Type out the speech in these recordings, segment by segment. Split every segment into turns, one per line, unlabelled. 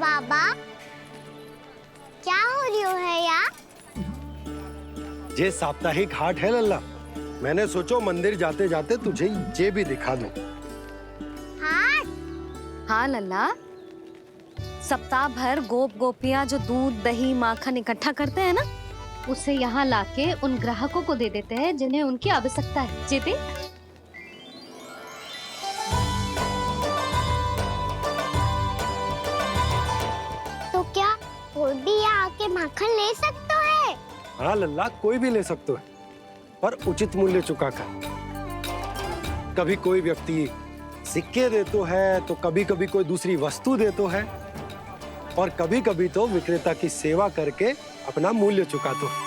बाबा क्या हो रही है यार?
ये साप्ताहिक हाट है लल्ला। मैंने सोचो मंदिर जाते जाते तुझे ये भी दिखा दूं।
हाट?
हाँ लल्ला, सप्ताह भर गोप गोपियां जो दूध दही माखन इकट्ठा करते हैं ना, उसे यहाँ लाके उन ग्राहकों को दे देते हैं जिन्हें उनकी आवश्यकता है। जी देख।
तो क्या कोई भी यहाँ आके माखन ले सकता है?
हाँ लल्ला, कोई भी ले सकते है, पर उचित मूल्य चुका कर। कभी कोई व्यक्ति सिक्के देतो है, तो कभी कभी कोई दूसरी वस्तु देतो है, और कभी कभी तो विक्रेता की सेवा करके अपना मूल्य चुकातो है।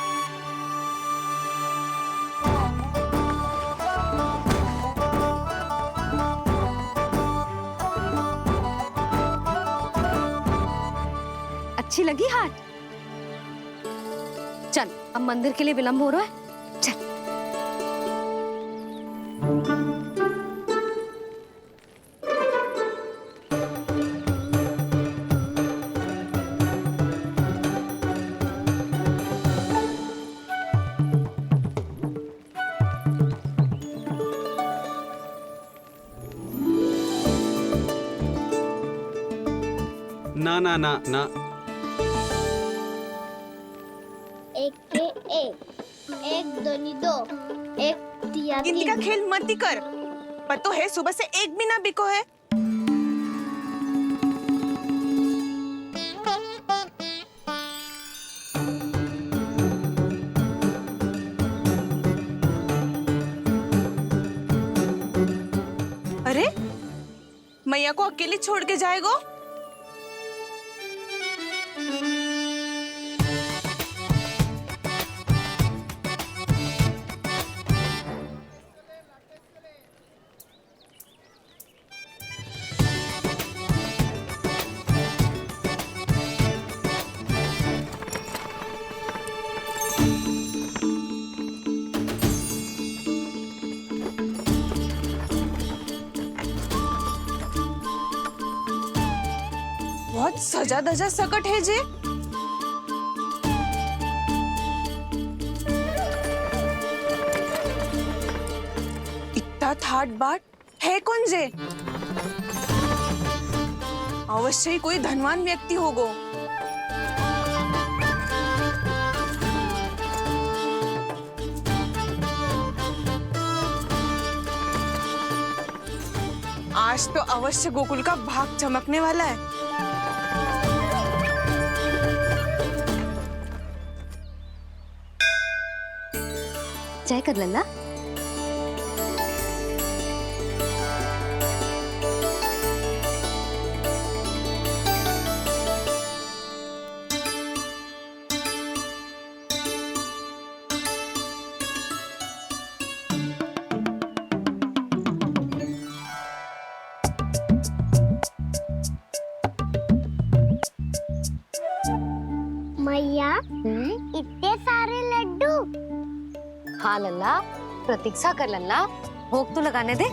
अच्छी लगी हाट? चल अब मंदिर के लिए विलंब हो रहा है, चल।
ना ना ना ना,
एक के एक दोनी दो, एक दिया
गिनती का
तीन।
खेल मत ही कर। पर तो है सुबह से एक भी ना बिको है। अरे मैया को अकेले छोड़ के जाएगो? बहुत सजा धजा सकट है जे। इतना थाट बाट है कौन जे? अवश्य ही कोई धनवान व्यक्ति होगो। आज तो अवश्य गोकुल का भाग चमकने वाला है।
जय कर लल्ला।
मैया इतने सारे लड्डू।
हाँ लल्ला, प्रतीक्षा कर लल्ला, भोग तो लगाने दे।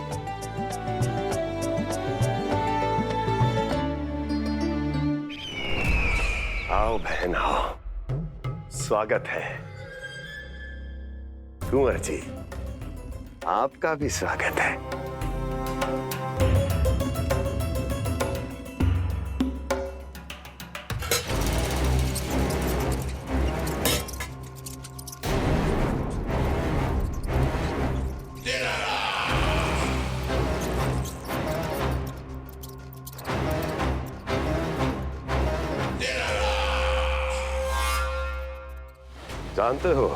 आओ बहन आओ, स्वागत है। कुंवर जी, आपका भी स्वागत है। जानते हो,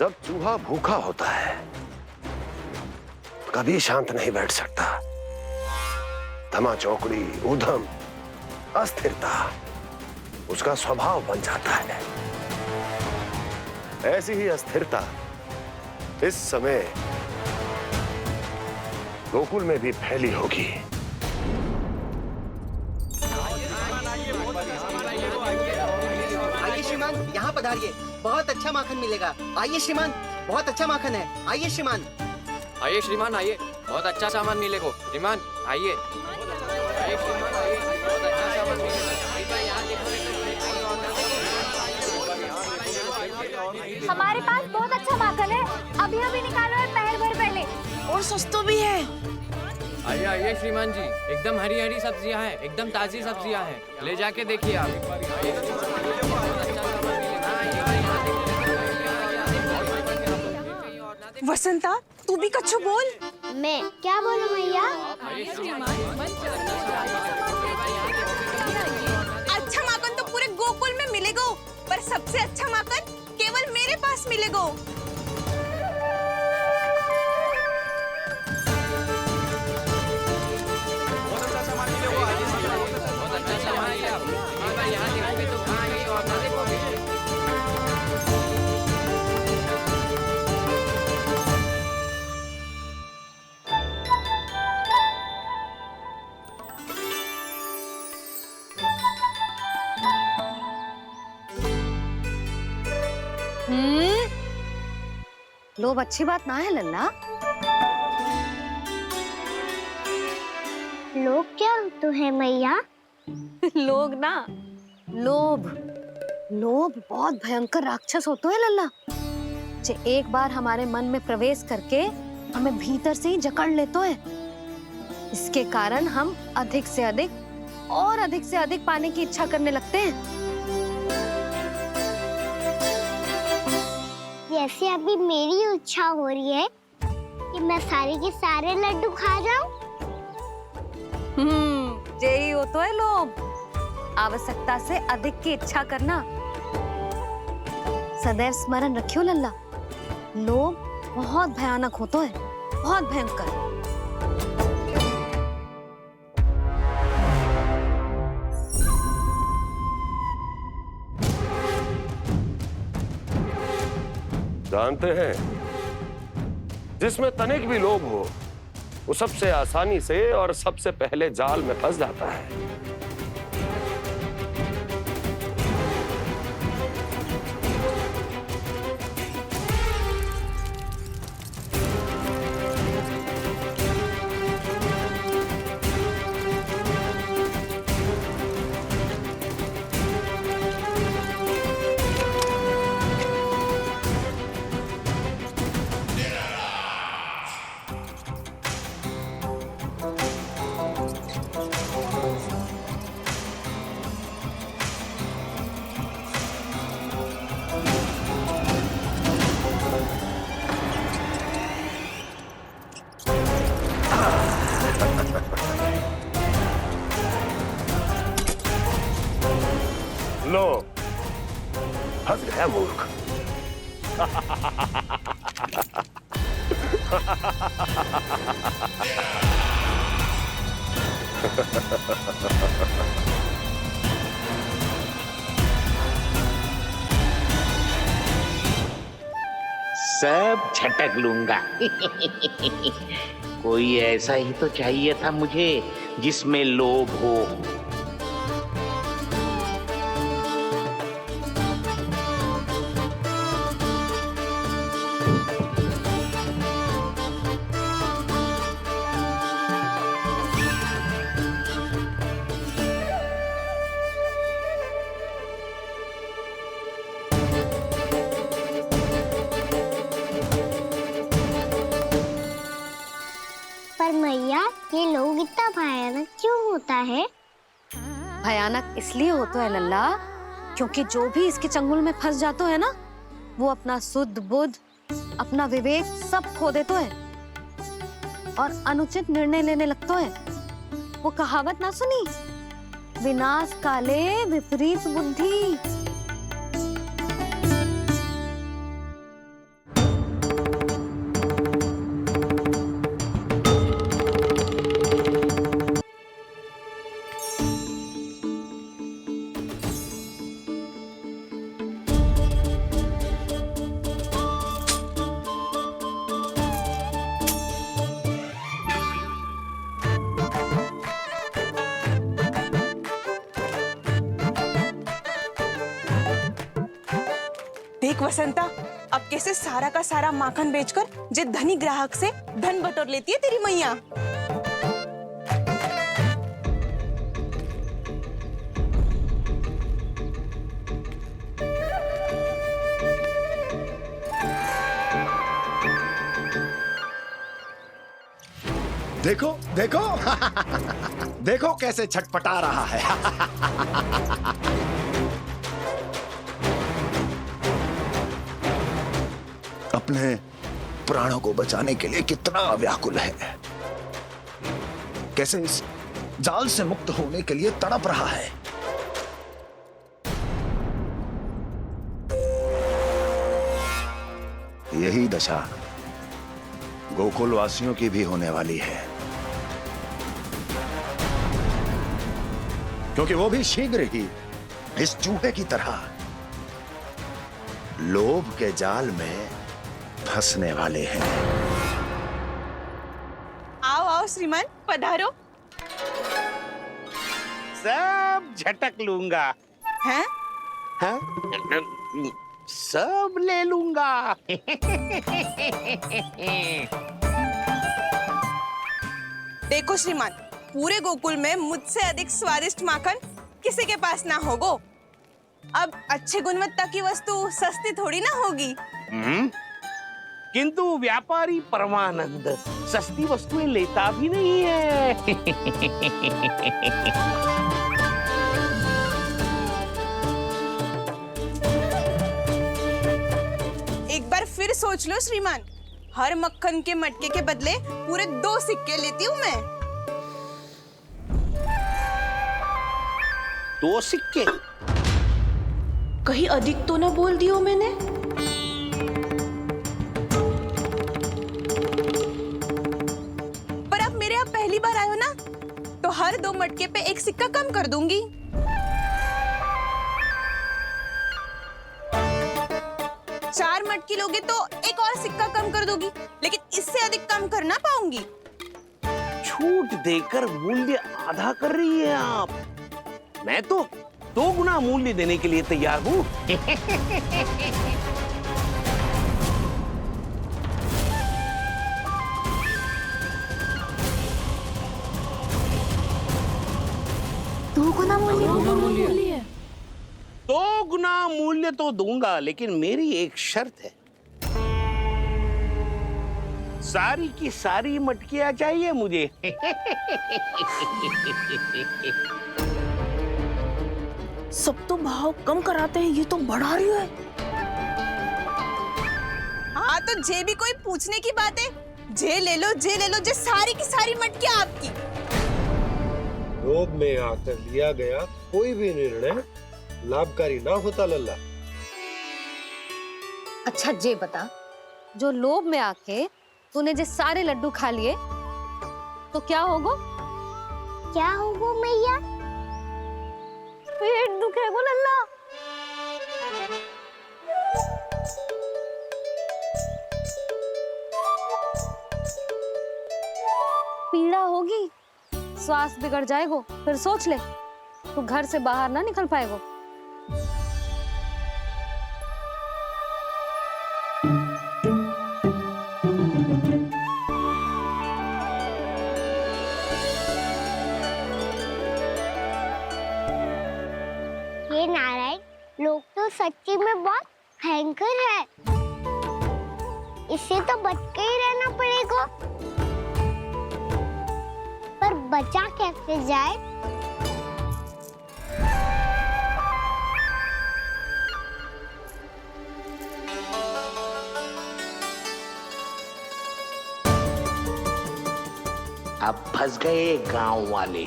जब चूहा भूखा होता है कभी शांत नहीं बैठ सकता। धमा चौकड़ी, उधम, अस्थिरता उसका स्वभाव बन जाता है। ऐसी ही अस्थिरता इस समय गोकुल में भी फैली होगी।
आइए श्रीमान, यहाँ पधारिए, बहुत अच्छा माखन मिलेगा। आइए श्रीमान, बहुत अच्छा माखन है। आइए श्रीमान।
आइए श्रीमान, आइए, बहुत अच्छा सामान मिलेगा। श्रीमान आइए।
हमारे पास बहुत अच्छा माखन है, अभी अभी निकालो और पहर भर पहले।
और सस्ता भी है।
आइए आइए श्रीमान जी, एकदम हरी हरी सब्जियां हैं, एकदम ताजी सब्जियां हैं, ले जाके देखिए आप।
वसंता, तू भी कच्छु बोल।
मैं क्या बोलूं मैया?
अच्छा माखन तो पूरे गोकुल में मिलेगा, पर सबसे अच्छा माखन केवल मेरे पास मिलेगा।
लोभ अच्छी बात ना है लल्ला।
लोग क्या होते हैं मैया?
लोग ना, लोभ लोभ बहुत भयंकर राक्षस होते हैं लल्ला, जो एक बार हमारे मन में प्रवेश करके हमें भीतर से ही जकड़ लेते हैं। इसके कारण हम अधिक से अधिक और अधिक से अधिक पाने की इच्छा करने लगते हैं।
जैसे अभी मेरी इच्छा हो रही है कि मैं सारे के सारे लड्डू खा जाऊं।
यही हो तो है लोभ, आवश्यकता से अधिक की इच्छा करना। सदैव स्मरण रखियो लल्ला, लोभ बहुत भयानक होता है, बहुत भयंकर।
जानते हैं, जिसमें तनिक भी लोभ हो वो सबसे आसानी से और सबसे पहले जाल में फंस जाता है। लो, फंस गया मूर्ख।
सब झटक लूंगा। कोई ऐसा ही तो चाहिए था मुझे जिसमें लोभ हो।
पर मैया, ये लोग इतना भयानक क्यों होता है?
भयानक इसलिए होता है लल्ला, क्योंकि जो भी इसके चंगुल में फंस जाता है ना, वो अपना शुद्ध बुद्ध, अपना विवेक सब खो देता है और अनुचित निर्णय लेने लगता है। वो कहावत ना सुनी, विनाश काले विपरीत बुद्धि।
देख वसंता, अब कैसे सारा का सारा माखन बेचकर जो धनी ग्राहक से धन बटोर लेती है तेरी मैया।
देखो देखो देखो कैसे छटपटा रहा है। अपने प्राणों को बचाने के लिए कितना व्याकुल है, कैसे इस जाल से मुक्त होने के लिए तड़प रहा है। यही दशा गोकुल वासियों की भी होने वाली है, क्योंकि वो भी शीघ्र ही इस चूहे की तरह लोभ के जाल में फंसने वाले हैं।
आओ आओ श्रीमान, पधारो।
सब झटक लूंगा।
हैं?
हाँ? सब ले लूंगा।
देखो श्रीमान, पूरे गोकुल में मुझसे अधिक स्वादिष्ट माखन किसी के पास ना होगो। अब अच्छे गुणवत्ता की वस्तु सस्ती थोड़ी ना होगी।
किंतु व्यापारी परमानंद सस्ती वस्तुएं लेता भी नहीं है।
एक बार फिर सोच लो श्रीमान, हर मक्खन के मटके के बदले पूरे 2 सिक्के लेती हूँ मैं।
2 सिक्के?
कहीं अधिक तो ना बोल दियो मैंने? पर आप मेरे यहाँ पहली बार आए हो ना, तो हर 2 मटके पे 1 सिक्का कम कर दूंगी। चार मटकी लोगे तो 1 और सिक्का कम कर दोगी, लेकिन इससे अधिक कम कर ना पाऊंगी।
छूट देकर मूल्य आधा कर रही है आप। मैं तो 2 गुना मूल्य देने के लिए तैयार हूँ।
दो गुना मूल्य?
2 गुना मूल्य तो दूंगा, लेकिन मेरी एक शर्त है। सारी की सारी मटकियां चाहिए मुझे।
सब तो भाव कम कराते हैं, ये तो बढ़ा रही है। हाँ तो जे भी कोई पूछने की बात है, जे ले लो, जे ले लो, जे सारी की सारी मटकियां आपकी।
लोभ में आकर लिया गया कोई भी निर्णय लाभकारी ना होता लल्ला।
अच्छा जे बता, जो लोभ में आके तूने जे सारे लड्डू खा लिए तो क्या होगा?
क्या होगा मैया?
पेट दुखेगा लल्ला। पीड़ा होगी, स्वास्थ्य बिगड़ जाएगा, फिर सोच ले, तू घर से बाहर ना निकल पाएगा।
ये नारायण, लोग तो सच्ची में बहुत भयंकर है। इससे तो बच के ही रहना पड़ेगा। पर बचा कैसे जाए?
अब फंस गए गांव वाले।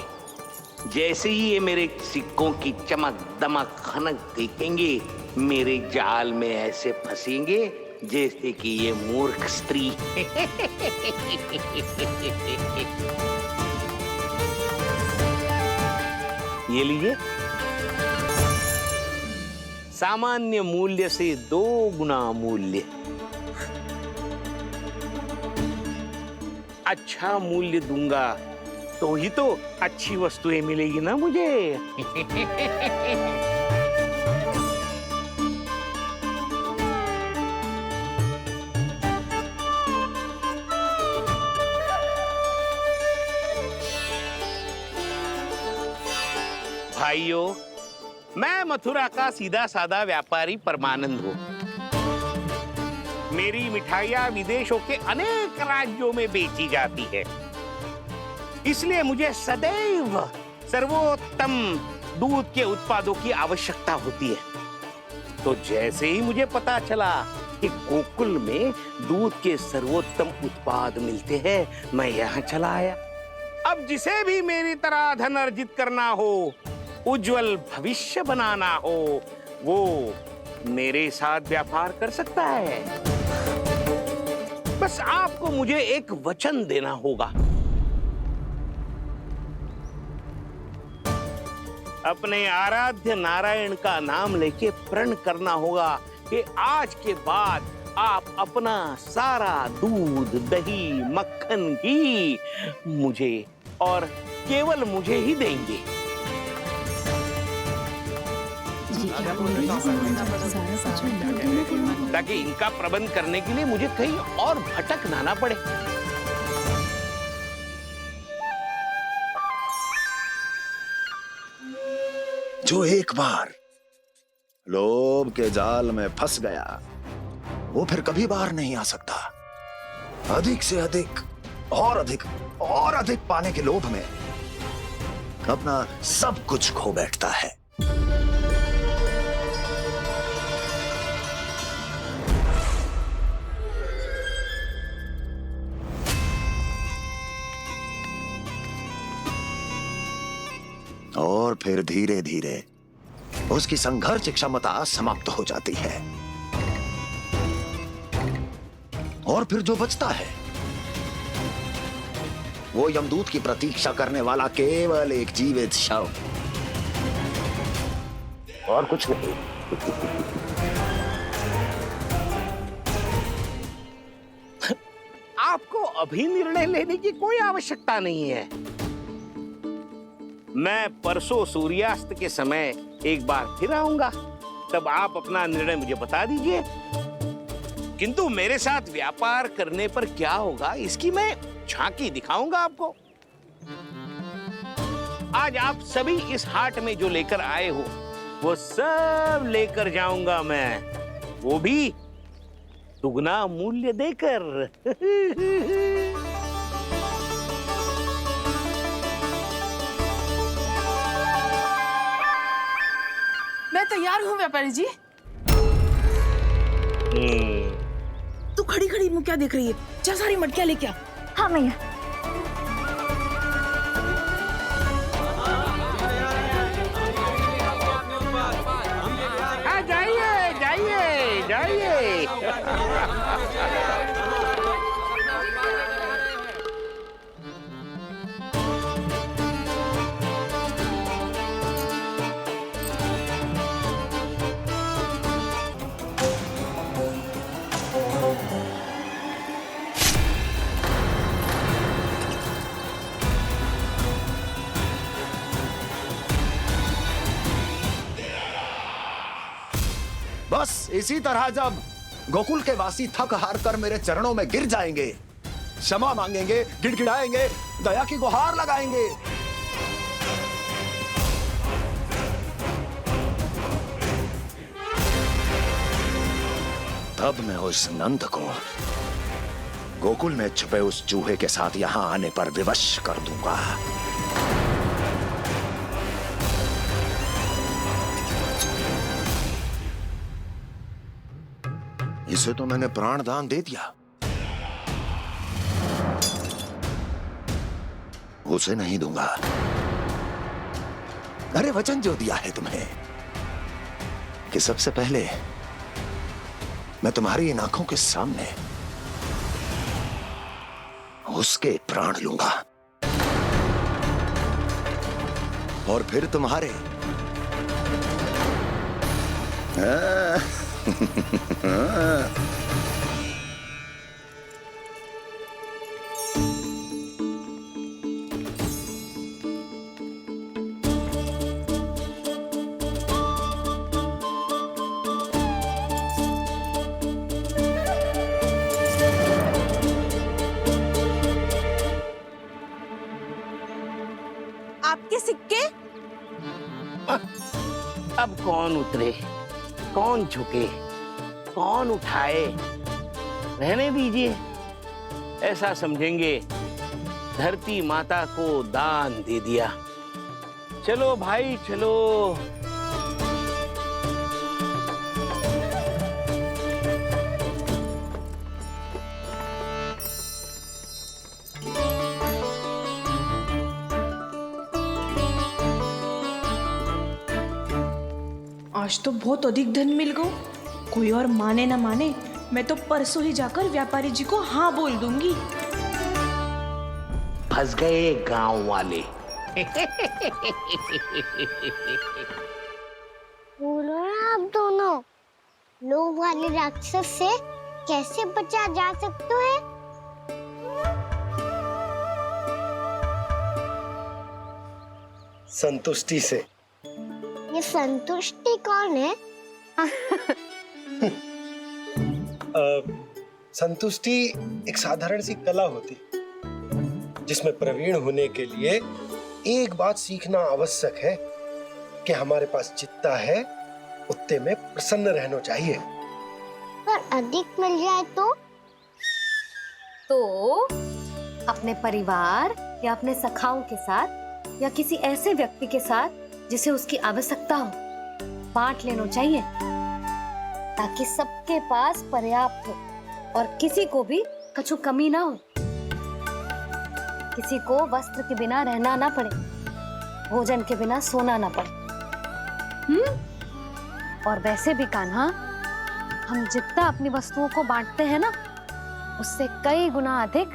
जैसे ही ये मेरे सिक्कों की चमक दमक खनक देखेंगे, मेरे जाल में ऐसे फंसेंगे जैसे कि ये मूर्ख स्त्री। ये लीजिए, सामान्य मूल्य से 2 गुना मूल्य। अच्छा मूल्य दूंगा तो ही तो अच्छी वस्तुएं मिलेगी ना मुझे। भाइयों, मैं मथुरा का सीधा साधा व्यापारी परमानंद हूँ। मेरी मिठाइयाँ विदेशों के अनेक राज्यों में बेची जाती है। इसलिए मुझे सदैव सर्वोत्तम दूध के उत्पादों की आवश्यकता होती है। तो जैसे ही मुझे पता चला कि गोकुल में दूध के सर्वोत्तम उत्पाद मिलते हैं, मैं यहाँ चला आया। अब जिसे भी मेरी तरह धन अर्जित करना हो, उज्जवल भविष्य बनाना हो, वो मेरे साथ व्यापार कर सकता है। बस आपको मुझे एक वचन देना होगा। अपने आराध्य नारायण का नाम लेके प्रण करना होगा कि आज के बाद आप अपना सारा दूध, दही, मक्खन, घी मुझे और केवल मुझे ही देंगे। ताकि इनका प्रबंध करने के लिए मुझे कहीं और भटकना ना पड़े।
जो एक बार लोभ के जाल में फंस गया, वो फिर कभी बाहर नहीं आ सकता। अधिक से अधिक और अधिक और अधिक पाने के लोभ में अपना सब कुछ खो बैठता है। और फिर धीरे धीरे उसकी संघर्ष क्षमता समाप्त हो जाती है, और फिर जो बचता है वो यमदूत की प्रतीक्षा करने वाला केवल एक जीवित शव, और कुछ नहीं।
आपको अभी निर्णय लेने की कोई आवश्यकता नहीं है। मैं परसों सूर्यास्त के समय एक बार फिर आऊंगा, तब आप अपना निर्णय मुझे बता दीजिए। किंतु मेरे साथ व्यापार करने पर क्या होगा, इसकी मैं झांकी दिखाऊंगा आपको। आज आप सभी इस हाट में जो लेकर आए हो, वो सब लेकर जाऊंगा मैं, वो भी दुगना मूल्य देकर।
मैं तैयार हूँ व्यापारी जी। तू खड़ी खड़ी मुँह क्या देख रही है? चल सारी मटकियाँ लेके आ।
हाँ मैया।
हाँ जाइए जाइए जाइए।
बस इसी तरह जब गोकुल के वासी थक हार कर मेरे चरणों में गिर जाएंगे, क्षमा मांगेंगे, गिड़गिड़ाएंगे, दया की गुहार लगाएंगे, तब मैं उस नंद को गोकुल में छुपे उस चूहे के साथ यहां आने पर विवश कर दूंगा। इसे तो मैंने प्राण दान दे दिया, उसे नहीं दूंगा। अरे वचन जो दिया है तुम्हें कि सबसे पहले मैं तुम्हारी इन आंखों के सामने उसके प्राण लूंगा, और फिर तुम्हारे।
आपके सिक्के?
अब कौन उतरे, कौन झुके, कौन उठाए, रहने दीजिए। ऐसा समझेंगे धरती माता को दान दे दिया। चलो भाई चलो।
आज तो बहुत अधिक धन मिल गया। कोई और माने ना माने, मैं तो परसों ही जाकर व्यापारी जी को हाँ बोल दूंगी।
फंस गए गांव वाले।
बोलो ना आप दोनों, लोभ वाले राक्षस से कैसे बचा जा सकता है?
संतुष्टि से।
ये संतुष्टि कौन है?
संतुष्टि एक साधारण सी कला होती जिसमें प्रवीण होने के लिए एक बात सीखना आवश्यक है कि हमारे पास जितना है उतने में प्रसन्न रहना चाहिए।
पर अधिक मिल जाए
तो अपने परिवार या अपने सखाओं के साथ या किसी ऐसे व्यक्ति के साथ जिसे उसकी आवश्यकता हो बांट लेना चाहिए, ताकि सबके पास पर्याप्त हो और किसी को भी कछु कमी ना हो, किसी को वस्त्र के बिना रहना ना पड़े, भोजन के बिना सोना ना पड़े। और वैसे भी कान्हा, हम जितना अपनी वस्तुओं को बांटते हैं ना, उससे कई गुना अधिक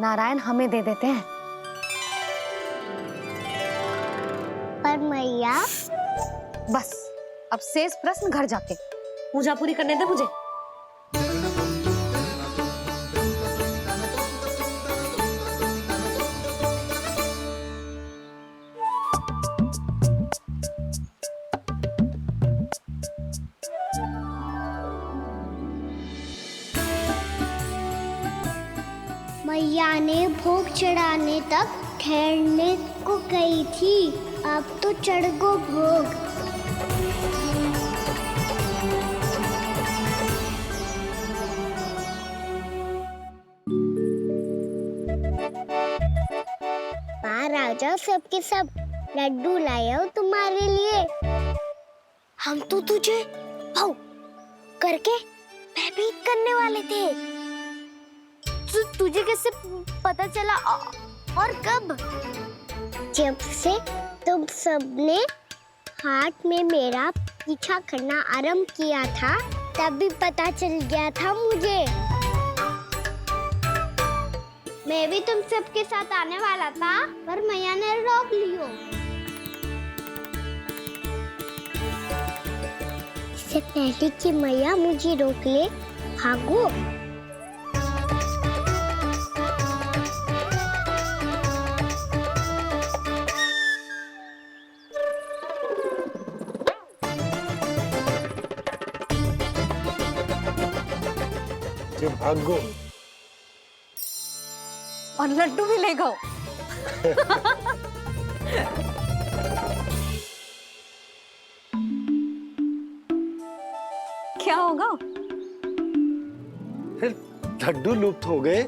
नारायण हमें दे देते हैं।
पर मैया,
बस अब शेष प्रश्न घर जाके पूजा पूरी करने दे मुझे।
मैया ने भोग चढ़ाने तक ठहरने को कही थी, अब तो चढ़ गो भोग। बाहर आ जाओ, सबके सब लड्डू लाए हो तुम्हारे लिए। हम तो तुझे भाव करके भयभीत करने वाले थे। तुझे कैसे पता चला और कब? जब से तुम सबने हाथ में मेरा पीछा करना आरंभ किया था, तभी पता चल गया था मुझे। मैं भी तुम सबके साथ आने वाला था, पर मैया ने रोक लियो। इससे पहले कि मैया मुझे रोक ले, भागो।
भागो
और लड्डू भी ले गो। क्या होगा?
लड्डू लुप्त हो गए,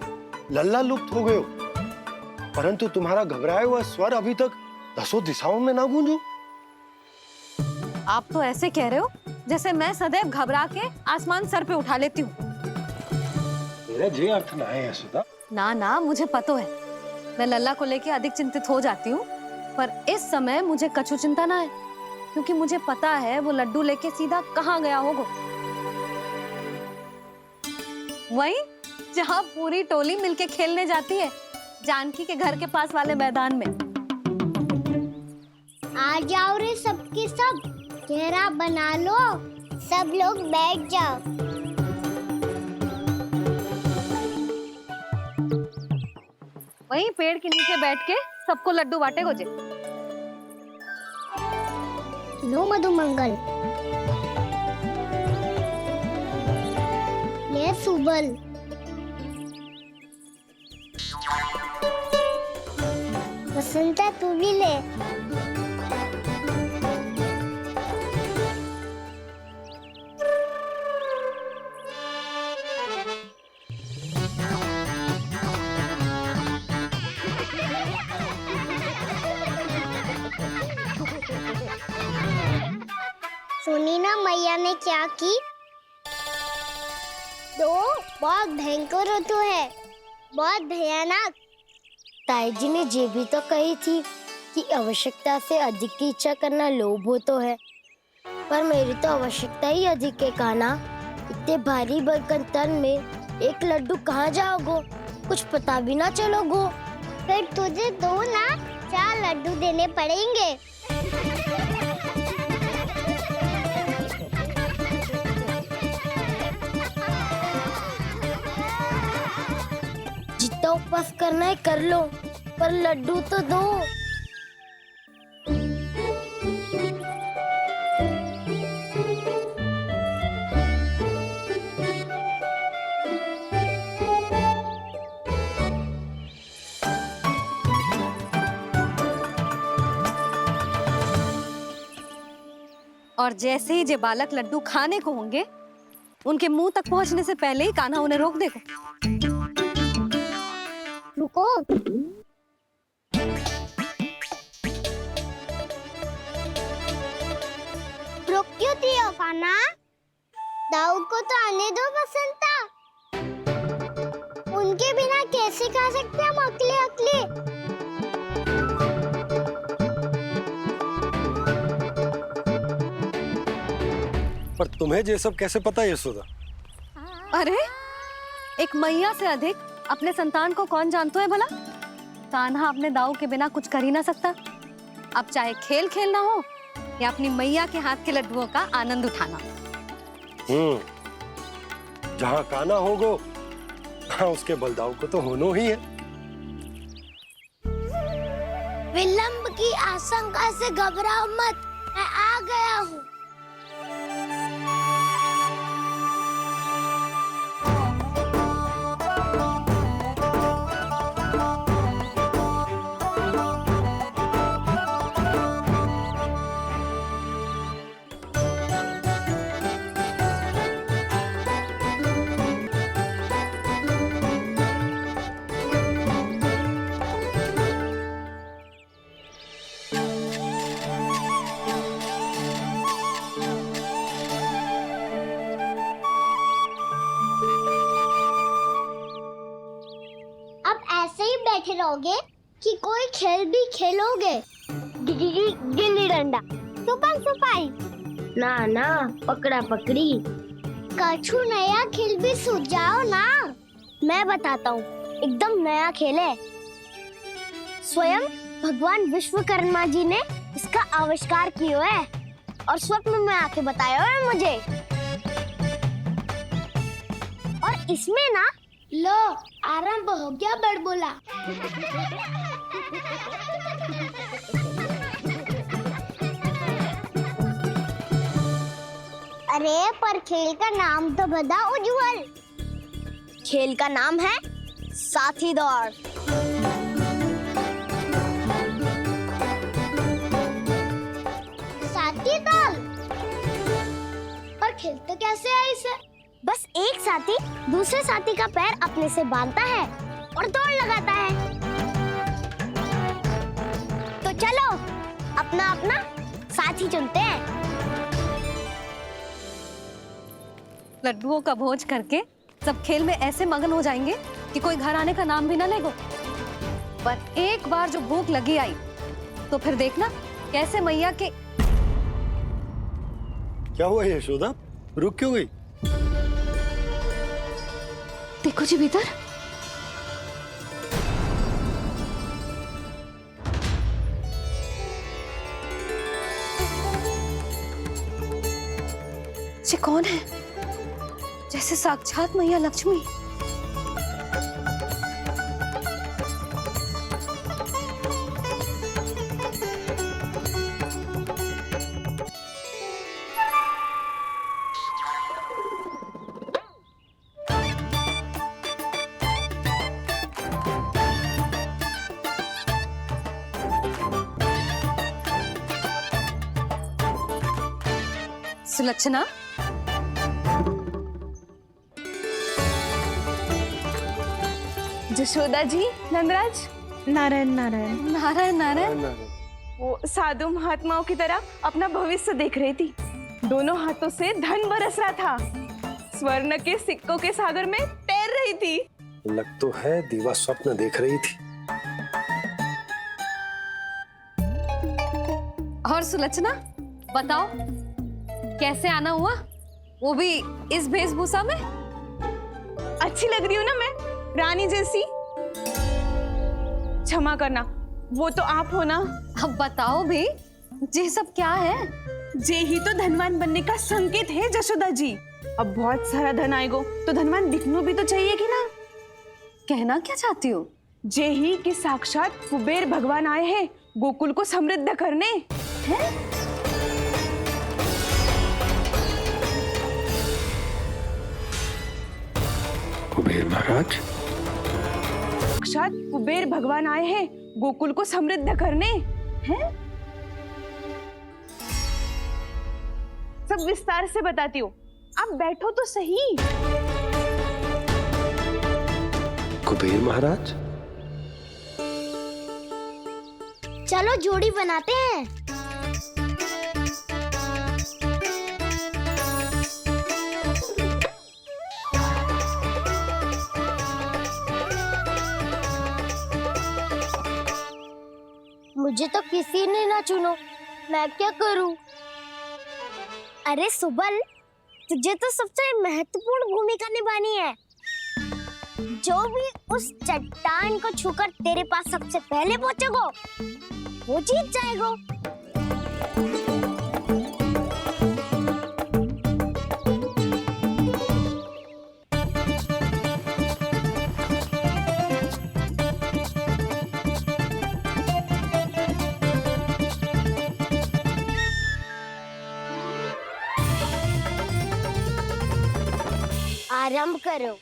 लल्ला लुप्त हो गए हो, परंतु तुम्हारा घबराया हुआ स्वर अभी तक दसों दिशाओं में ना गूंजो।
आप तो ऐसे कह रहे हो जैसे मैं सदैव घबरा के आसमान सर पे उठा लेती हूँ।
मेरा जे अर्थ ना है यशोदा।
ना ना, मुझे पता है, मैं लल्ला को लेके अधिक चिंतित हो जाती हूँ, पर इस समय मुझे कछु चिंता ना है, क्योंकि मुझे पता है वो लड्डू लेके सीधा कहाँ गया होगा। वहीं जहाँ पूरी टोली मिलके खेलने जाती है, जानकी के घर के पास वाले मैदान में।
आ जाओ रे सबके सब, घेरा बना लो, सब लोग बैठ जाओ।
वहीं पेड़ के नीचे बैठ के सबको लड्डू बांटे गोजे।
लो मधुमंगल, ले सुबल, वसंता तू भी ले। ने क्या की? तो बहुत भयंकर ऋतु है, बहुत भयानक। ताई जी ने ये भी तो कही थी कि आवश्यकता से अधिक की इच्छा करना लोभ हो तो है, पर मेरी तो आवश्यकता ही अधिक है कान्हा। इतने भारी बर्तन तन में एक लड्डू कहाँ जाओगो, कुछ पता भी ना चलोगो। फिर तुझे 2 ना 4 लड्डू देने पड़ेंगे। जितना उपवास करना है कर लो, पर लड्डू तो दो।
और जैसे ही जे बालक लड्डू खाने को होंगे, उनके मुंह तक पहुंचने से पहले ही कान्हा उन्हें रोक देगा।
रुको। रोक क्यों दिया कान्हा? दाऊ को तो आने दो बसंता। उनके बिना कैसे खा सकते हम अकेले अकेले?
पर तुम्हें ये सब कैसे पता है यशोदा?
अरे, एक मैया से अधिक अपने संतान को कौन जानता है भला? कान्हा अपने दाऊ के बिना कुछ कर ही ना सकता। अब चाहे खेल खेलना हो या अपनी मैया के हाथ के लड्डुओं का आनंद उठाना।
जहाँ कान्हा होगो, हाँ उसके बलदाऊ को तो होना ही है।
विलंब की आशंका से घबराओ मत, मैं आ गया हूँ। बैठे रहोगे कि कोई खेल भी खेलोगे? गिल्ली डंडा, छुपन छुपाई, ना ना पकड़ा पकड़ी, कछु नया खेल भी सुझाओ ना। मैं बताता हूँ, एकदम नया खेल है। स्वयं भगवान विश्वकर्मा जी ने इसका आविष्कार किया है और स्वप्न में आके बताया है मुझे। और इसमें ना लो आरंभ हो गया बड़बोला। अरे पर खेल का नाम तो बता उज्जवल। खेल का नाम है साथी दौड़। साथी दौड़? पर खेलते कैसे है इसे? बस एक साथी दूसरे साथी का पैर अपने से बांधता है और दौड़ लगाता है। तो चलो अपना अपना साथी चुनते हैं।
लड्डुओं का भोज करके सब खेल में ऐसे मगन हो जाएंगे कि कोई घर आने का नाम भी ना लेगो। पर एक बार जो भूख लगी आई तो फिर देखना कैसे मैया के।
क्या हुआ यशोदा, रुक क्यों गई?
देखो जी भीतर। ये कौन है? जैसे साक्षात मैया लक्ष्मी। सुलक्षणा,
जशोदा जी, नंदराज, नारायण नारायण
नारायण नारायण।
वो साधु महात्माओं की तरह अपना भविष्य देख रही थी। दोनों हाथों से धन बरस रहा था, स्वर्ण के सिक्कों के सागर में तैर रही थी।
लग तो है दीवा स्वप्न देख रही थी।
और सुलक्षणा बताओ, कैसे आना हुआ, वो भी इस वेशभूषा में?
अच्छी लग रही हूँ ना मैं, रानी जैसी? क्षमा करना, वो तो आप हो ना।
अब बताओ भी, ये सब क्या है?
जे ही तो धनवान बनने का संकेत है जशोदा जी। अब बहुत सारा धन आएगा तो धनवान दिखना भी तो चाहिए कि ना।
कहना क्या चाहती हो?
जे ही कि साक्षात कुबेर भगवान आए हैं गोकुल को समृद्ध करने। हैं?
कुबेर महाराज?
साक्षात कुबेर भगवान आए हैं गोकुल को समृद्ध करने। हैं? सब विस्तार से बताती हूँ, आप बैठो तो सही।
कुबेर महाराज?
चलो जोड़ी बनाते हैं। मुझे तो किसी ने ना चुनो, मैं क्या करूं? अरे सुबल, तुझे तो सबसे महत्वपूर्ण भूमिका निभानी है। जो भी उस चट्टान को छूकर तेरे पास सबसे पहले पहुंचेगा, वो जीत जाएगा। आरंभ करो।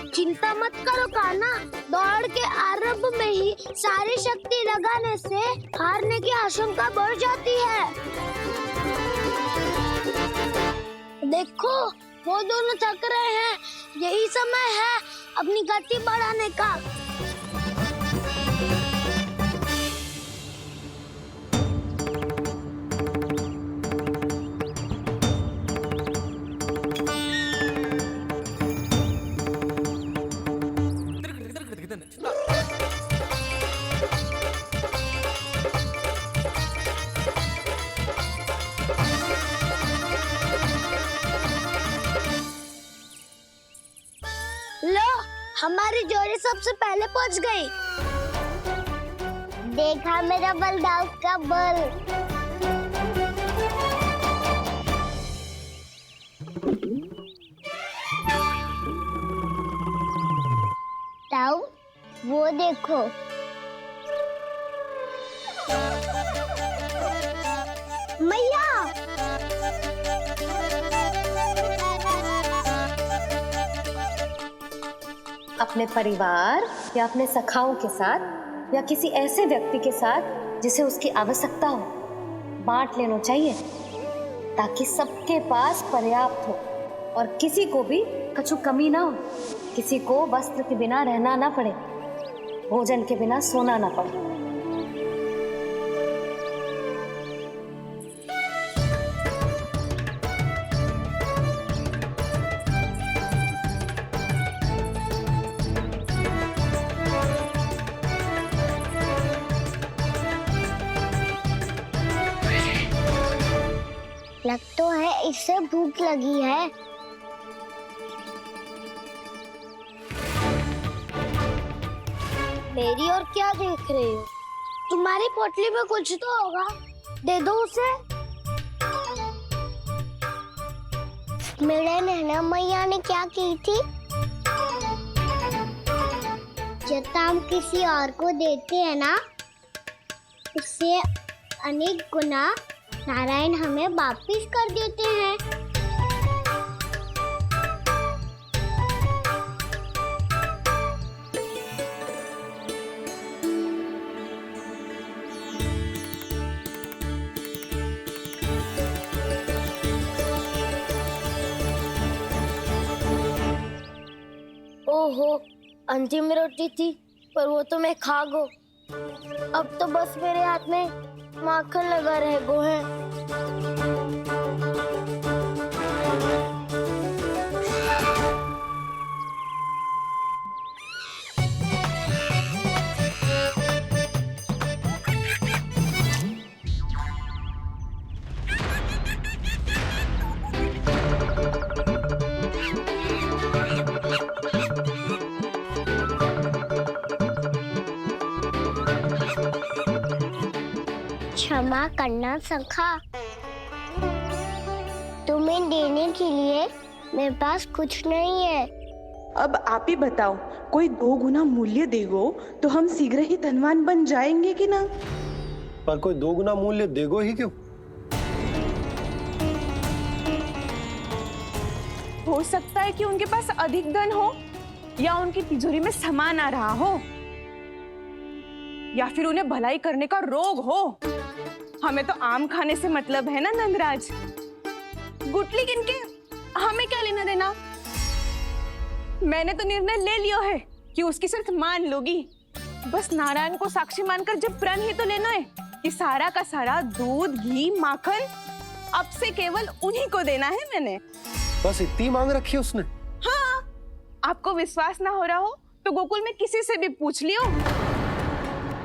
चिंता मत करो कान्हा, दौड़ के आरंभ में ही सारी शक्ति लगाने से हारने की आशंका बढ़ जाती है। देखो वो दोनों थक रहे हैं, यही समय है अपनी गति बढ़ाने का। लो, हमारी जोड़ी सबसे पहले पहुंच गई। देखा मेरा बलदाव का बल। ताऊ, वो देखो। मैया,
अपने परिवार या अपने सखाओं के साथ या किसी ऐसे व्यक्ति के साथ जिसे उसकी आवश्यकता हो, बांट लेना चाहिए ताकि सबके पास पर्याप्त हो और किसी को भी कुछ कमी ना हो, किसी को वस्त्र के बिना रहना ना पड़े, भोजन के बिना सोना ना पड़े।
लग तो है इससे भूख लगी है। मेरी और क्या देख रहे हो? तुम्हारी पोटली में कुछ तो होगा, दे दो उसे। मेरे नैना मैया ने क्या की थी? जितना हम किसी और को देते हैं ना, उससे अनेक गुना नारायण हमें वापिस कर देते हैं। ओहो, अंतिम रोटी थी, पर वो तो मैं खा गो। अब तो बस मेरे हाथ में माखन लगा रह गो है। क्षमा करना सखा, तुम्हें देने के लिए मेरे पास कुछ नहीं है।
अब आप ही बताओ, कोई 2 गुना मूल्य देगो तो हम शीघ्र ही धनवान बन जाएंगे कि ना?
पर कोई 2 गुना मूल्य देगो ही क्यों?
हो सकता है कि उनके पास अधिक धन हो, या उनकी तिजोरी में सामान आ रहा हो, या फिर उन्हें भलाई करने का रोग हो। हमें तो आम खाने से मतलब है ना नंदराज। गुटली किनके, हमें क्या लेना देना। मैंने तो निर्णय ले लिया है कि उसकी सिर्फ मान लोगी। बस नारायण को साक्षी मानकर जब प्रण ही तो लेना है कि सारा का सारा दूध, घी, माखन अब से केवल उन्हीं को देना है मैंने।
बस इतनी मांग रखी है उसने?
हाँ, आपको विश्वास ना हो रहा हो तो गोकुल में किसी से भी पूछ लियो।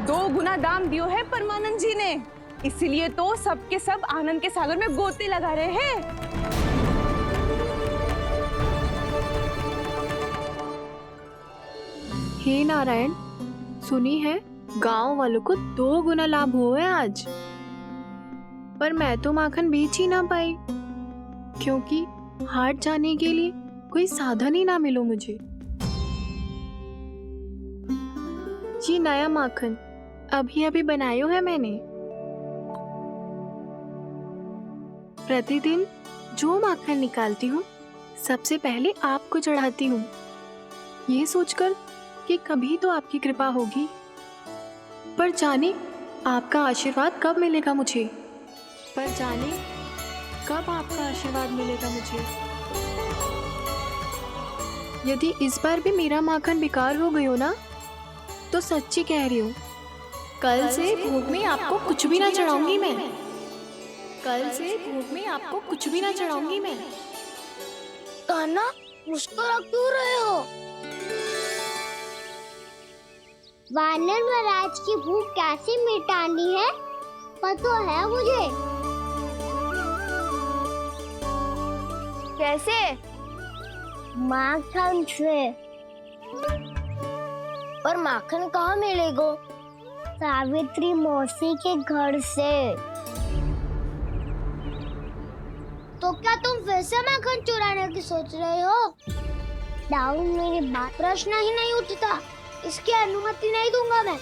2 गुना दाम दियो है परमानंद जी ने, इसीलिए तो सबके सब आनंद के सागर में गोते लगा रहे हैं।
हे नारायण, सुनी है गांव वालों को 2 गुना लाभ हुआ है आज, पर मैं तो माखन बेच ही ना पाई, क्योंकि हाट जाने के लिए कोई साधन ही ना मिलो मुझे। ये नया माखन अभी अभी बनायो है मैंने। प्रतिदिन जो माखन निकालती हूँ सबसे पहले आपको चढ़ाती हूँ, ये सोचकर कि कभी तो आपकी कृपा होगी। पर जाने आपका आशीर्वाद कब मिलेगा मुझे, पर जाने कब आपका आशीर्वाद मिलेगा मुझे। यदि इस बार भी मेरा माखन बेकार हो गयो ना, तो सच्ची कह रही हूँ, कल से भोग में आपको कुछ भी ना चढ़ाऊंगी मैं। कल से भोग में आपको कुछ भी ना चढ़ाऊंगी मैं।
कान्हा, मुस्कुरा क्यों रहे हो? वानर महाराज की भूख कैसे मिटानी है पता है मुझे। कैसे? माखन से। और माखन कहाँ मिलेगा? सावित्री मौसी के घर से। तो क्या तुम फिर से माखन चुराने की सोच रहे हो? डाउन मेरी बात प्रश्न ही नहीं उठता, इसकी अनुमति नहीं दूंगा मैं।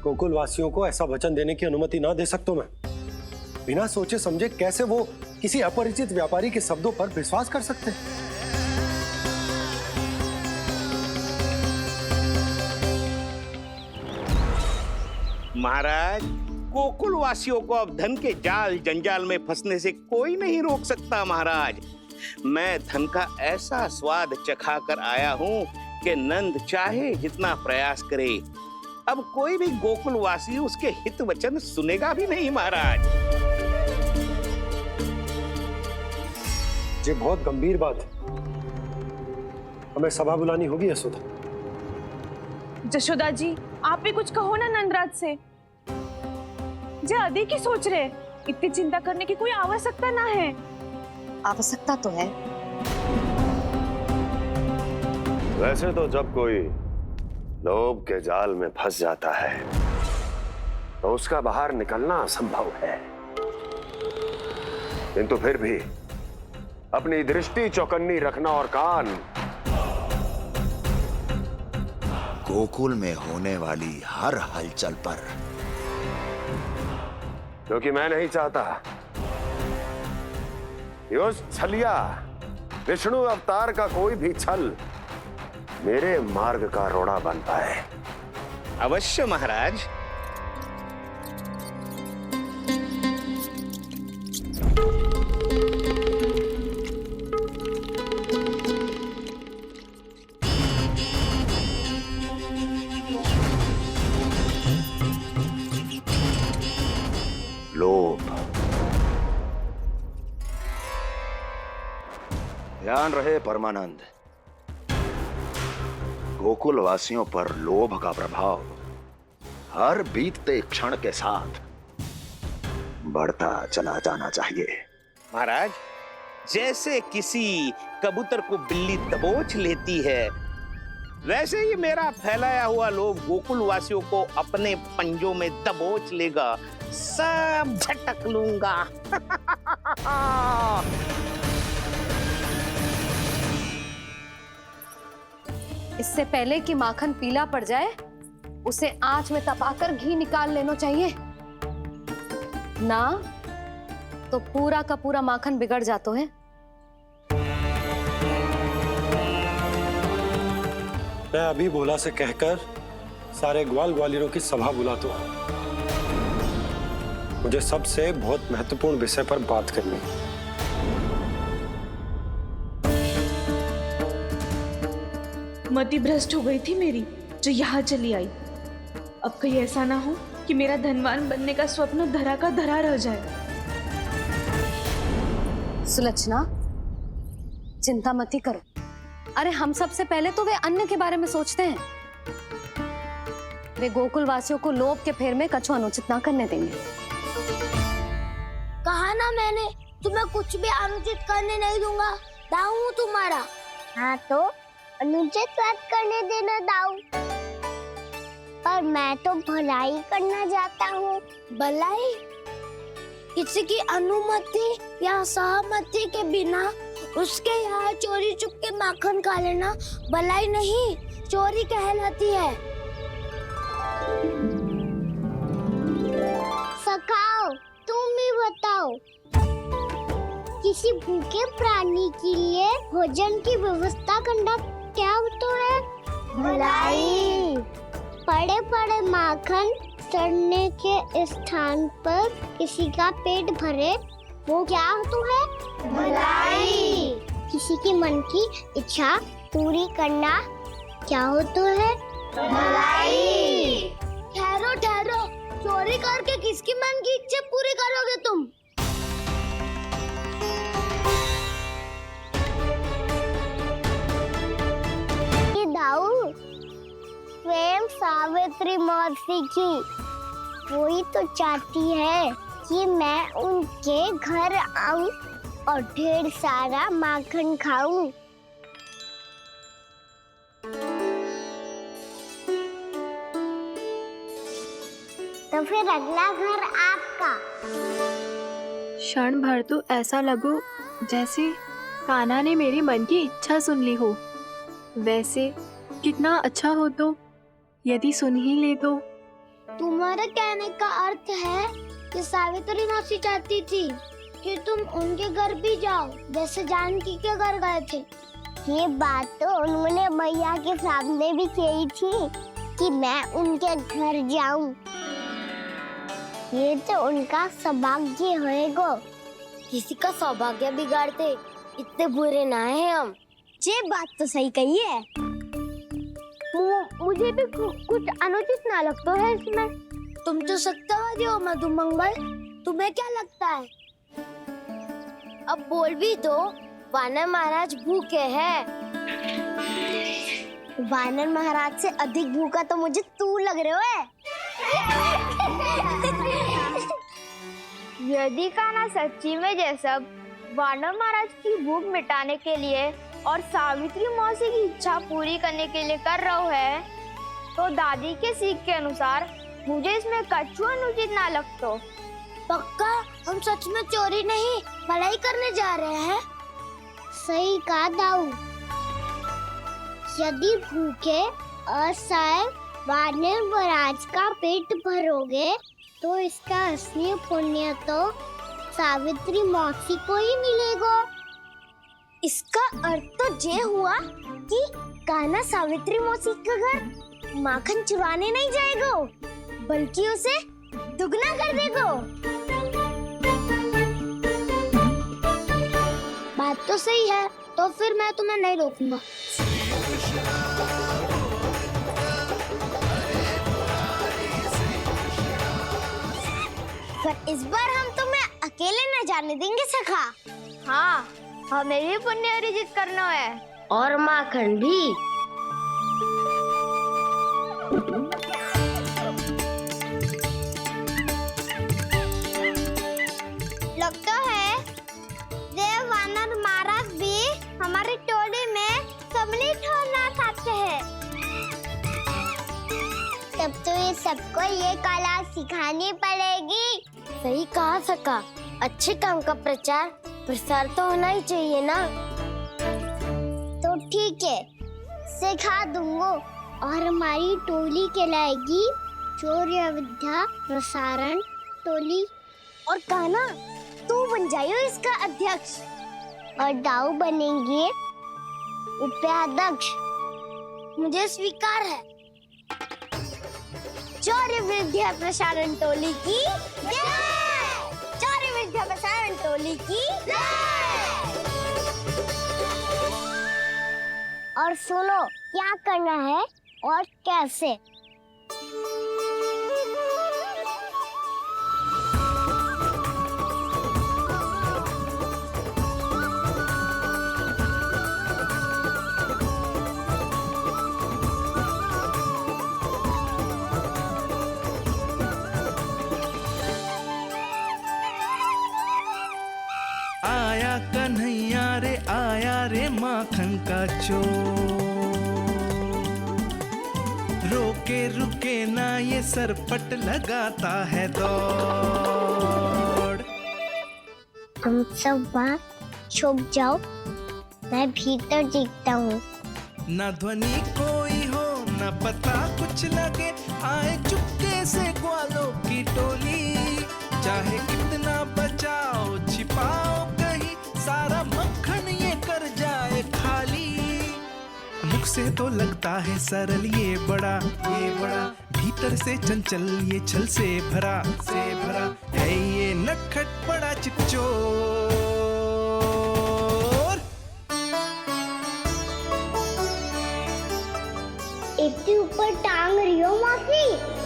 गोकुल वासियों को ऐसा वचन देने की अनुमति ना दे सकता मैं। बिना सोचे समझे कैसे वो किसी अपरिचित व्यापारी के शब्दों पर विश्वास कर सकते हैं?
महाराज, गोकुल वासियों को अब धन के जाल जंजाल में फंसने से कोई नहीं रोक सकता। महाराज, मैं धन का ऐसा स्वाद चखा कर आया हूँ कि नंद चाहे जितना प्रयास करे, अब कोई भी गोकुल वासी उसके हित वचन सुनेगा भी नहीं। महाराज,
ये बहुत गंभीर बात है, हमें सभा बुलानी होगी यशोदा।
जशोदा जी, आप भी कुछ कहो ना नंदराज से। जे अधिक ही सोच रहे, इतनी चिंता करने की कोई आवश्यकता ना है।
आवश्यकता तो है।
वैसे तो जब कोई लोभ के जाल में फंस जाता है तो उसका बाहर निकलना असंभव है। किंतु फिर भी अपनी दृष्टि चौकन्नी रखना और कान
गोकुल में होने वाली हर हलचल पर,
क्योंकि मैं नहीं चाहता कि उस छलिया विष्णु अवतार का कोई भी छल मेरे मार्ग का रोड़ा बन पाए।
अवश्य महाराज।
लोभ। ध्यान रहे परमानंद, गोकुल वासियों पर लोभ का प्रभाव हर बीतते क्षण के साथ बढ़ता चला जाना चाहिए।
महाराज, जैसे किसी कबूतर को बिल्ली दबोच लेती है, वैसे ही मेरा फैलाया हुआ लोभ गोकुल वासियों को अपने पंजों में दबोच लेगा। सब झटक लूंगा।
इससे पहले कि माखन पीला पड़ जाए, उसे आंच में तपाकर घी निकाल लेना चाहिए ना, तो पूरा का पूरा माखन बिगड़ जाता है।
मैं अभी भोला से कहकर सारे ग्वाल ग्वालियरों की सभा बुलाता हूं। मुझे सबसे बहुत महत्वपूर्ण विषय पर बात करनी है।
मति भ्रष्ट हो गई थी मेरी, जो यहाँ चली आई। अब कहीं ऐसा ना हो कि मेरा धनवान बनने का स्वप्न धरा का धरा रह जाए।
सुलक्षणा, चिंता मत ही करो। अरे हम सबसे पहले तो वे अन्न के बारे में सोचते हैं। वे गोकुल वासियों को लोभ के फेर में कछु अनुचित ना करने देंगे।
कहा ना मैंने, तुम्हें कुछ भी अनुचित करने नहीं दूंगा। दाऊ हूँ तुम्हारा। हाँ तो अनुचित बात करने देना दाऊ। पर मैं तो भलाई करना चाहता हूँ। भलाई? किसी की अनुमति या सहमति के बिना उसके यहाँ चोरी चुप के माखन खा लेना भलाई नहीं, चोरी कहलाती है। सखाओ, तुम ही बताओ, किसी भूखे प्राणी के लिए भोजन की व्यवस्था करना क्या होता है? भलाई। पड़े पड़े माखन सड़ने के स्थान पर किसी का पेट भरे, वो क्या होता है? भलाई। किसी के मन की इच्छा पूरी करना क्या होता है? भलाई। ठहरो ठहरो, चोरी करके किसकी मन की इच्छा पूरी करोगे तुम? दाऊ, स्वयं सावित्री मौसी की वही तो चाहती है कि मैं उनके घर आऊं और ढेर सारा माखन खाऊं। तो फिर अगला घर आपका।
क्षण भर तो ऐसा लगो जैसे कान्हा ने मेरे मन की इच्छा सुन ली हो। वैसे कितना अच्छा हो तो यदि सुन ही ले तो।
तुम्हारे कहने का अर्थ है कि सावित्री मौसी चाहती थी कि तुम उनके घर भी जाओ, जैसे जानकी के घर गए थे। ये बात तो उन्होंने मैया के सामने भी कही थी कि मैं उनके घर जाऊं। ये तो उनका सौभाग्य होएगा। किसी का सौभाग्य बिगाड़ते इतने बुरे ना है हम। ये बात तो सही कही है। मुझे भी कुछ अनुचित ना लगता है इसमें। तुम तो सत्यवादी हो मधुमंगल, तुम्हें क्या लगता है? अब बोल भी दो, वानर महाराज भूखे हैं। वानर महाराज से अधिक भूखा तो मुझे तू लग रहे हो।
यदि कान्हा सच्ची में जैसा वानर महाराज की भूख मिटाने के लिए और सावित्री मौसी की इच्छा पूरी करने के लिए कर रहा है, तो दादी के सीख के अनुसार मुझे इसमें कछु अनुचित ना लगता।
पक्का हम सच में चोरी नहीं भलाई करने जा रहे हैं। सही कहा दाऊ। यदि भूखे असहाय वानर महाराज का पेट भरोगे तो इसका असली पुण्य तो सावित्री मौसी को ही मिलेगा। इसका अर्थ तो ये हुआ कि कान्हा सावित्री मौसी का घर माखन चुराने नहीं जाएगा, बल्कि उसे दुगना कर देगा। बात तो सही है, तो फिर मैं तुम्हें नहीं रोकूंगा। पर इस बार हम तुम्हें अकेले न जाने देंगे सखा।
हाँ, हमें भी पुण्य अर्जित करना है
और माखन भी। लगता है देव वानर महाराज भी हमारी टोली में सम्मिलित होना चाहते हैं। तब तो ये सबको ये कला सिखानी पड़ेगी। सही कहा सका। अच्छे काम का प्रचार प्रसार तो होना ही चाहिए ना। तो ठीक है, सिखा दूंगा और हमारी टोली कहलाएगी चौर्य विद्या प्रसारण टोली। और कान्हा तू बन जाइयो इसका अध्यक्ष और दाऊ बनेंगे उपाध्यक्ष। मुझे स्वीकार है। चौर्य विद्या प्रसारण टोली की जय। चौर्य विद्या प्रसारण टोली की जय। और सुनो क्या करना है और कैसे।
आया कन्हैया रे आया रे माखन का चोर, रोके रुके ना ये सरपट लगाता है दौड़।
तुम सब वहाँ छुप जाओ, मैं भीतर देखता हूँ।
न ध्वनि कोई हो न पता कुछ लगे, आए चुपके से ग्वालों की टोली। चाहे कितना बचाओ छिपाओ कहीं, सारा मक्खन ये कर जाए खाली। मुख से तो लगता है सरल ये बड़ा भीतर से चंचल ये छल से भरा है ये नटखट बड़ा चिपचोर।
इतने ऊपर टांग रही हो मौसी।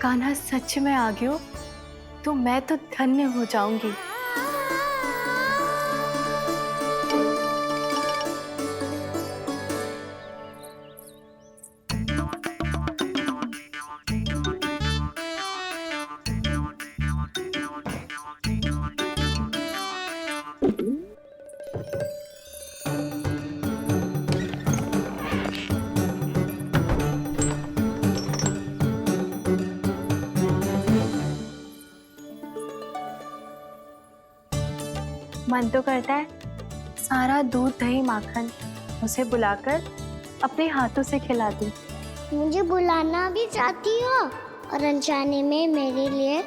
कान्हा सच में आ गयो तो मैं तो धन्य हो जाऊंगी। मन तो करता है सारा दूध दही माखन उसे बुलाकर अपने हाथों से खिला दूं।
मुझे बुलाना भी चाहती हो और अनजाने में मेरे लिए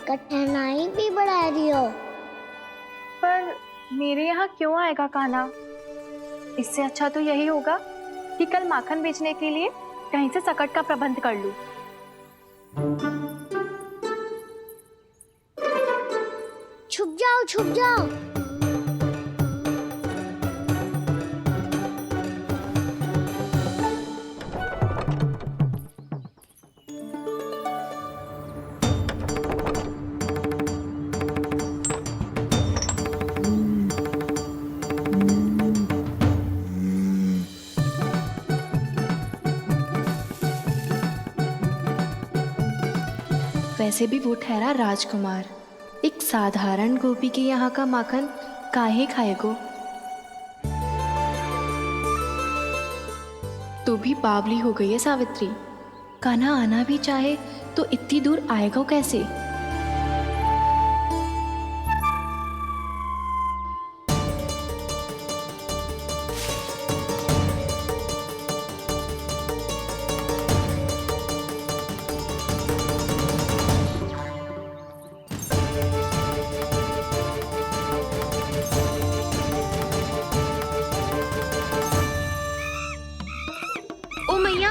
कठिनाई भी बढ़ा रही हो।
पर मेरे यहाँ क्यों आएगा कान्हा? इससे अच्छा तो यही होगा कि कल माखन बेचने के लिए कहीं से सकट का प्रबंध कर लूं।
छुप जाओ छुप जाओ।
वैसे भी वो ठहरा राजकुमार, एक साधारण गोपी के यहाँ का माखन काहे खाएगो। तू भी बावली हो गई है सावित्री। कान्हा आना भी चाहे तो इतनी दूर आएगा कैसे? ओ मैया,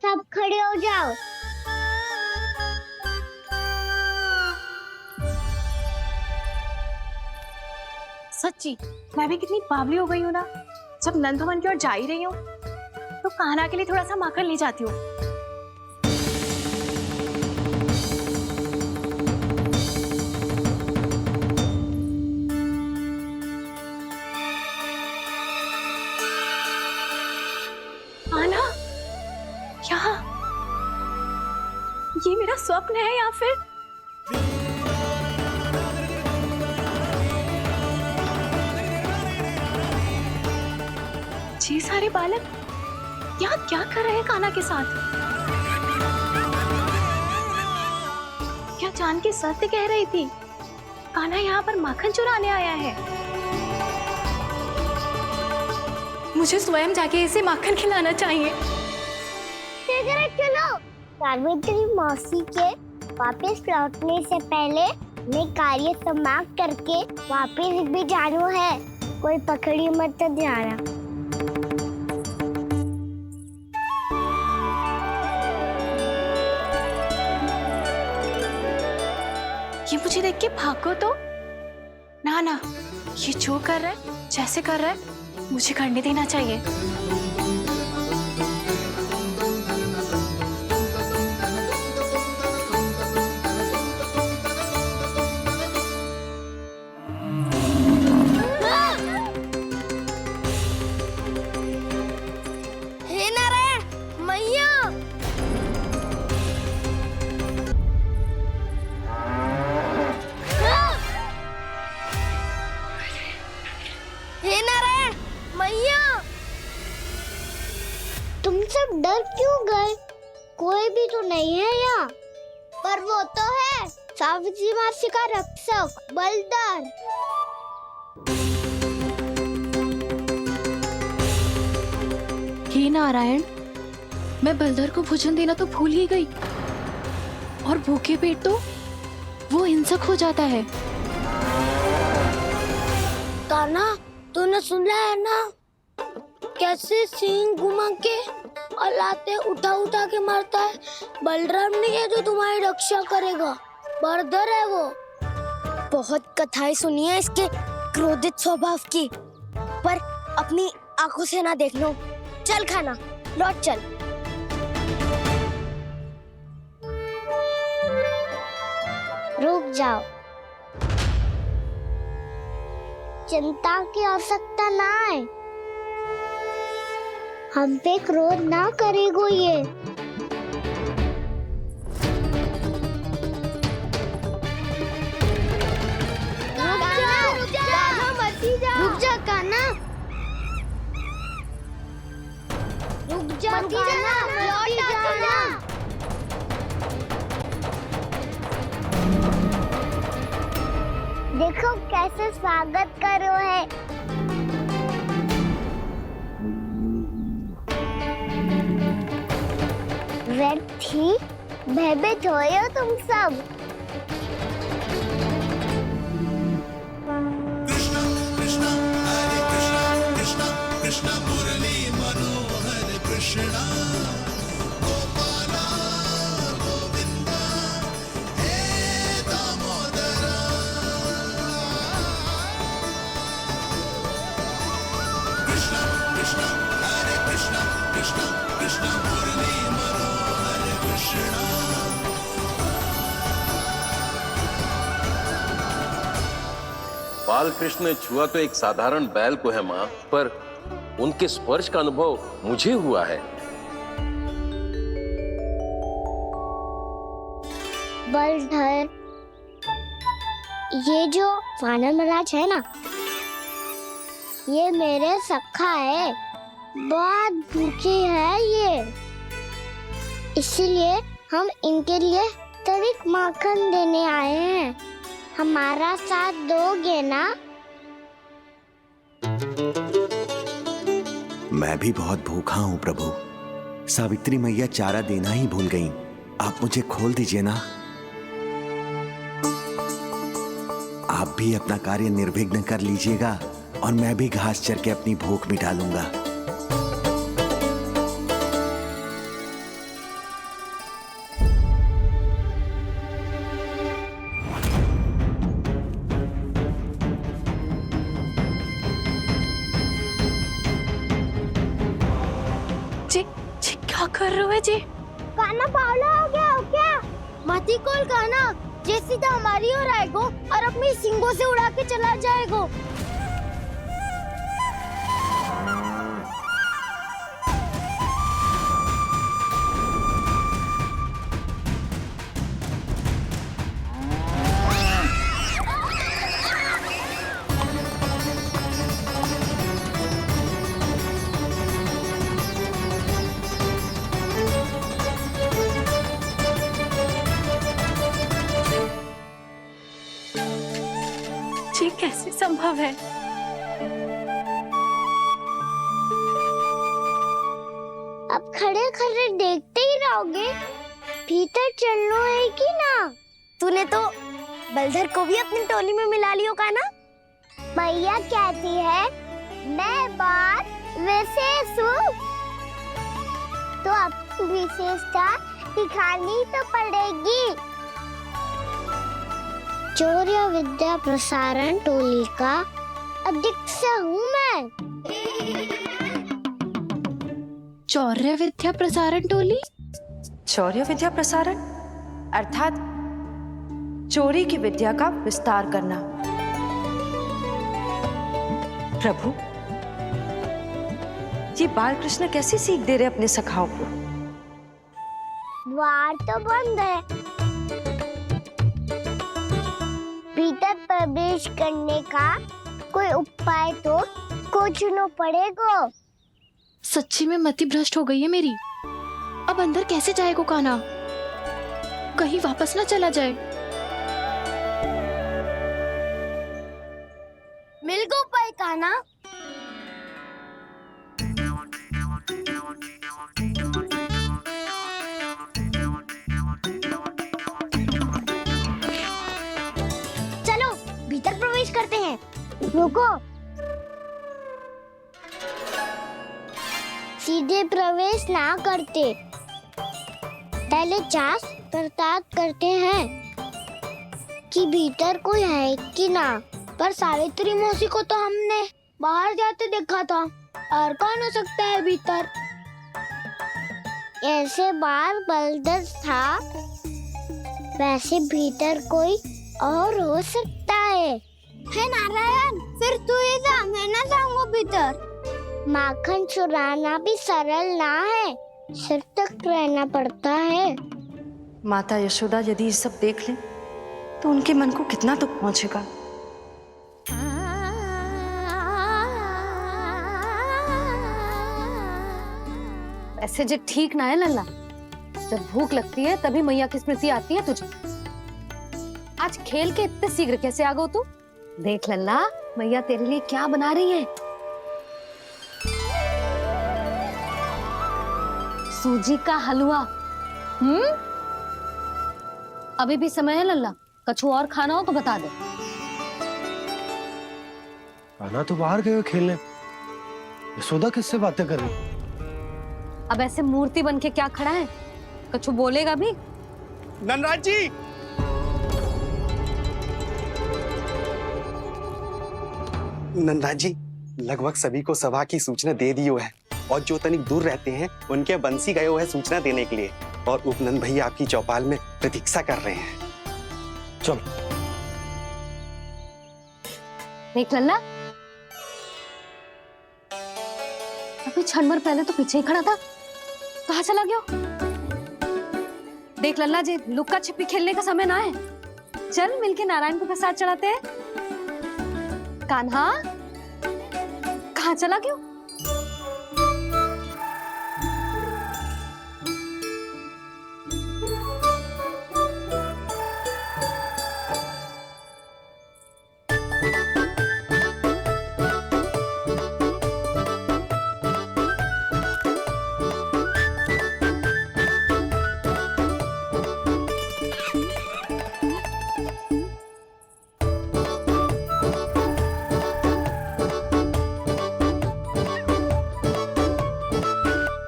सब खड़े हो जाओ।
सच्ची मैं भी कितनी बावली हो गई हूँ ना। जब नंद भवन की ओर जा ही रही हूँ तो कान्हा के लिए थोड़ा सा माखन ले जाती हूँ। कान्हा, क्या ये मेरा स्वप्न है या फिर? ये सारे बालक यहाँ क्या कर रहे हैं कान्हा के साथ? क्या जानकी सत्य कह रही थी? कान्हा यहाँ पर माखन चुराने आया है। मुझे स्वयं जाके इसे माखन खिलाना चाहिए।
चलो, सावित्री मौसी के वापस लौटने से पहले मैं कार्य समाप्त करके वापस भी जाना है। कोई पकड़ी मत जाना।
ये मुझे देख के भागो तो ना ना, ये जो कर रहा है, जैसे कर रहा है, मुझे करने देना चाहिए।
हे नारायण मैया, तुम सब डर क्यों गए? कोई भी तो नहीं है यहाँ। पर वो तो है, सावित्री मासी का रक्षक बलदार।
हे नारायण, मैं बलदर को भोजन देना तो भूल ही गई, और भूखे पेट तो वो हिंसक हो जाता है।
कान्हा, तूने सुना है ना कैसे सींग घुमा के और लाते उठा उठा के मारता है? बलराम नहीं है जो तुम्हारी रक्षा करेगा, बलदर है वो। बहुत कथाएं सुनी है इसके क्रोधित स्वभाव की, पर अपनी आंखों से ना देख लो। चल खाना, लौट चल। रुक जाओ, चिंता की आवश्यकता ना है। हम पे क्रोध ना करेगो ये। रुक जा कान्हा, रुक जा कान्हा, लौट जाना। देखो कैसे स्वागत करो है। व्यर्थी भयभीत हो तुम सब।
कृष्ण मुरली मनोहर कृष्णा गोपाला गोविंदा हे दामोदरा। कृष्ण कृष्ण हरे कृष्ण कृष्ण कृष्ण मुरली मनोहर कृष्णा।
बालकृष्ण ने छुआ तो एक साधारण बैल को है माँ, पर उनके स्पर्श का अनुभव मुझे हुआ है।
बलधर, ये जो वानर महाराज है ना, ये मेरे सखा है, बहुत भूखे है ये, इसीलिए हम इनके लिए तनिक माखन देने आए हैं। हमारा साथ दोगे ना?
मैं भी बहुत भूखा हूँ प्रभु। सावित्री मैया चारा देना ही भूल गईं। आप मुझे खोल दीजिए ना। आप भी अपना कार्य निर्विघ्न कर लीजिएगा और मैं भी घास चर के अपनी भूख मिटा लूंगा।
जी क्या कर रहे हो जी?
काना पावला हो गया हो क्या? मती कोल काना, जे सीधा हमारी ओर आएगो और अपनी सींगों से उड़ा के चला जाएगो।
जी कैसे संभव है?
अब खड़े खड़े देखते ही रहोगे? भीतर चलना है कि ना? तूने तो बलधर को भी अपनी टोली में मिला लियो का ना? मैया कहती है मैं बात विशेष हूँ, तो अपनी विशेषता दिखानी तो पड़ेगी। चौर्य विद्या प्रसारण टोली का अध्यक्ष हूँ मैं।
चौर्य विद्या प्रसारण टोली?
चौर्य विद्या प्रसारण अर्थात चोरी की विद्या का विस्तार करना। प्रभु, ये बालकृष्ण कैसी सीख दे रहे अपने सखाओं को?
द्वार तो बंद है, भीतर प्रवेश करने का कोई उपाय तो खोजना पड़ेगा।
सच्ची में मति भ्रष्ट हो गई है मेरी। अब अंदर कैसे जाएगा काना? कहीं वापस ना चला जाए।
मिल गो पाए काना। चलो भीतर प्रवेश करते हैं। रुको, सीधे प्रवेश ना करते, पहले जांच पड़ताल करते हैं कि भीतर कोई है कि ना। पर सावित्री मौसी को तो हमने बाहर जाते देखा था, और कौन हो सकता है भीतर? ऐसे बार बलधर था, वैसे भीतर कोई और हो सकता है नारायण, फिर तू ही जा, मैं ना जाऊंगा भीतर। माखन चुराना भी सरल ना है, सिर तक रहना पड़ता है।
माता यशोदा यदि ये सब देख लें तो उनके मन को कितना दुख पहुंचेगा।
ऐसे जो ठीक ना है लल्ला, जब भूख लगती है तभी मैया की स्मृति आती है तुझे। आज खेल के इतने शीघ्र कैसे आ गो तू? देख लल्ला, मैया तेरे लिए क्या बना रही है। सूजी का हलवा। अभी भी समय है लल्ला, कछु और खाना हो तो बता दे।
कान्हा तो बाहर गए खेलने, यशोदा किससे बातें कर रही?
अब ऐसे मूर्ति बन के क्या खड़ा है? कछु बोलेगा भी?
नंदराज जी, नंदराज जी, लगभग सभी को सभा की सूचना दे दी है, और जो तनिक दूर रहते हैं उनके बंसी गए हुए सूचना देने के लिए, और उपनंद भैया आपकी चौपाल में प्रतीक्षा कर रहे हैं।
चल
देख लल्ला, अभी क्षण भर पहले तो पीछे ही खड़ा था, कहाँ चला गया? देख लल्ला जी, लुक्का छिपी खेलने का समय ना है। चल मिलके नारायण को प्रसाद चढ़ाते हैं। कान्हा, कहाँ चला गया?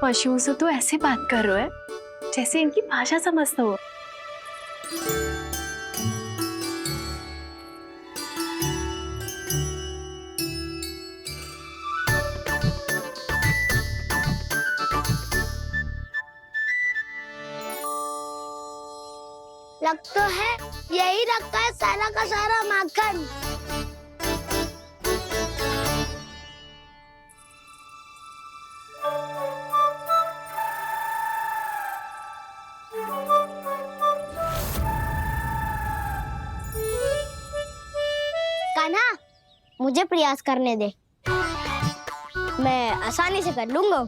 पशुओं से तो ऐसे बात कर रहे हो जैसे इनकी भाषा समझता हो।
लग तो है यही रखा है सारा का सारा माखन। कान्हा, मुझे प्रयास करने दे, मैं आसानी से कर लूंगा।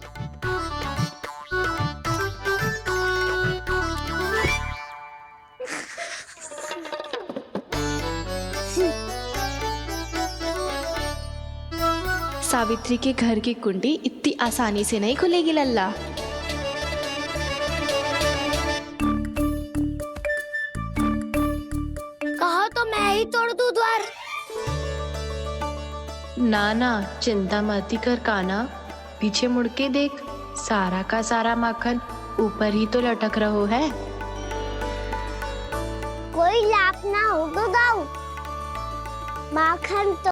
सावित्री के घर की कुंडी इतनी आसानी से नहीं खुलेगी लल्ला।
कहो तो मैं ही तोड़ दूं द्वार।
ना ना, चिंता मत कर कान्हा, पीछे मुड़ के देख, सारा का सारा माखन ऊपर ही तो लटक रहो है।
कोई लाभ ना होगा गाँव, माखन तो